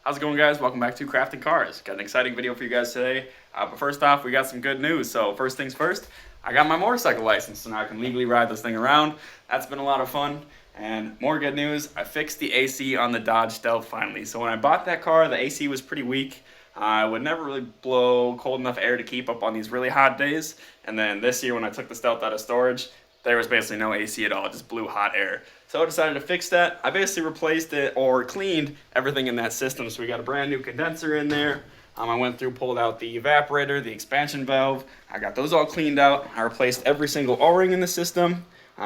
How's it going, guys? Welcome back to Crafting Cars. Got an exciting video for you guys today. But first off, we got some good news. So first things first, I got my motorcycle license, so now I can legally ride this thing around. That's been a lot of fun. And more good news, I fixed the AC on the Dodge Stealth finally. So when I bought that car, the AC was pretty weak. It would never really blow cold enough air to keep up on these really hot days. And then this year when I took the Stealth out of storage, there was basically no AC at all, just blew hot air. So I decided to fix that. I basically replaced it or cleaned everything in that system. So we got a brand new condenser in there. I went through, pulled out the evaporator, the expansion valve. I got those all cleaned out. I replaced every single O-ring in the system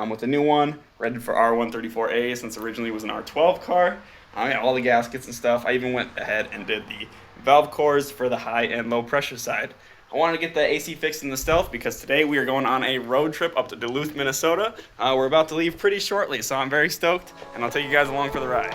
with a new one, rated for R134A since originally it was an R12 car. All the gaskets and stuff. I even went ahead and did the valve cores for the high and low pressure side. I wanted to get the AC fixed in the Stealth because today we are going on a road trip up to Duluth, Minnesota. We're about to leave pretty shortly, so I'm very stoked, and I'll take you guys along for the ride.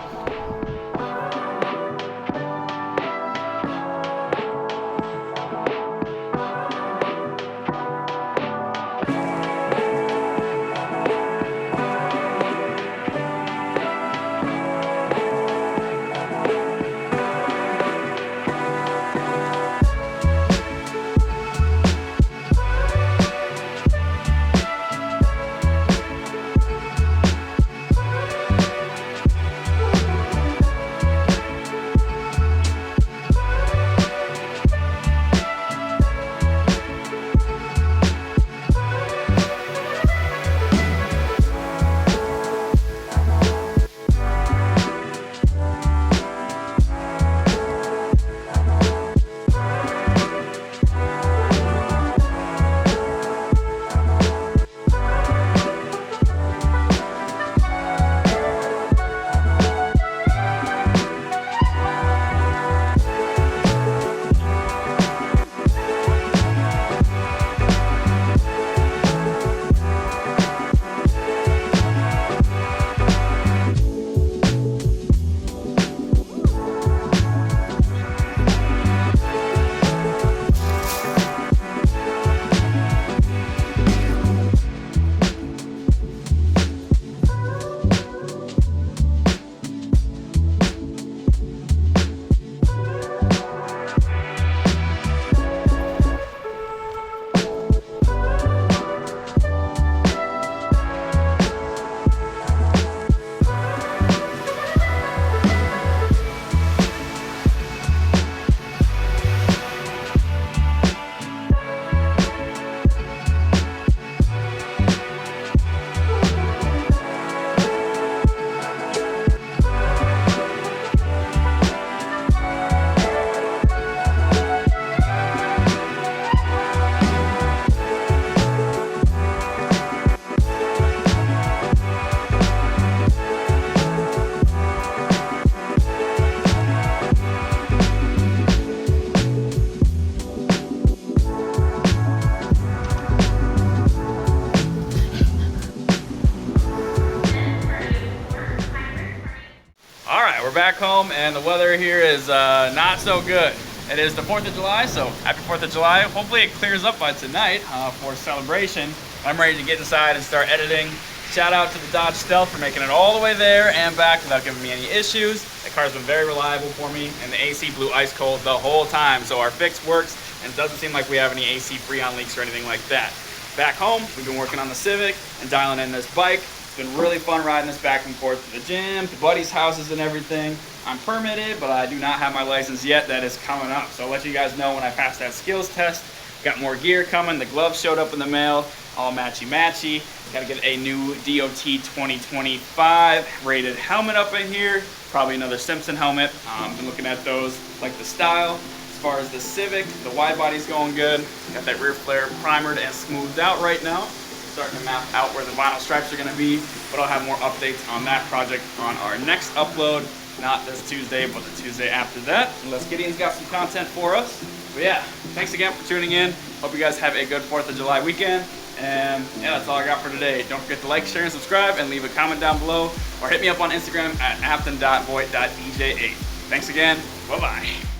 We're back home and the weather here is not so good. It is the 4th of July, so happy 4th of July. Hopefully it clears up by tonight for celebration. I'm ready to get inside and start editing. Shout out to the Dodge Stealth for making it all the way there and back without giving me any issues. The car's been very reliable for me, and the AC blew ice cold the whole time, so our fix works and it doesn't seem like we have any AC freon leaks or anything like that. Back home, we've been working on the Civic and dialing in this bike. It's been really fun riding this back and forth to the gym, to buddies' houses and everything. I'm permitted, but I do not have my license yet. That is coming up. So I'll let you guys know when I pass that skills test. Got more gear coming. The gloves showed up in the mail, all matchy-matchy. Got to get a new DOT 2025 rated helmet up in here. Probably another Simpson helmet. Been looking at those, like the style. As far as the Civic, the wide body's going good. Got that rear flare primered and smoothed out right now. Starting to map out where the vinyl stripes are going to be, but I'll have more updates on that project on our next upload. Not this Tuesday, but the Tuesday after that. Unless Gideon's got some content for us. But yeah, thanks again for tuning in. Hope you guys have a good 4th of July weekend. And yeah, that's all I got for today. Don't forget to like, share, and subscribe, and leave a comment down below, or hit me up on Instagram at afton.voigt.dj8. Thanks again. Bye-bye.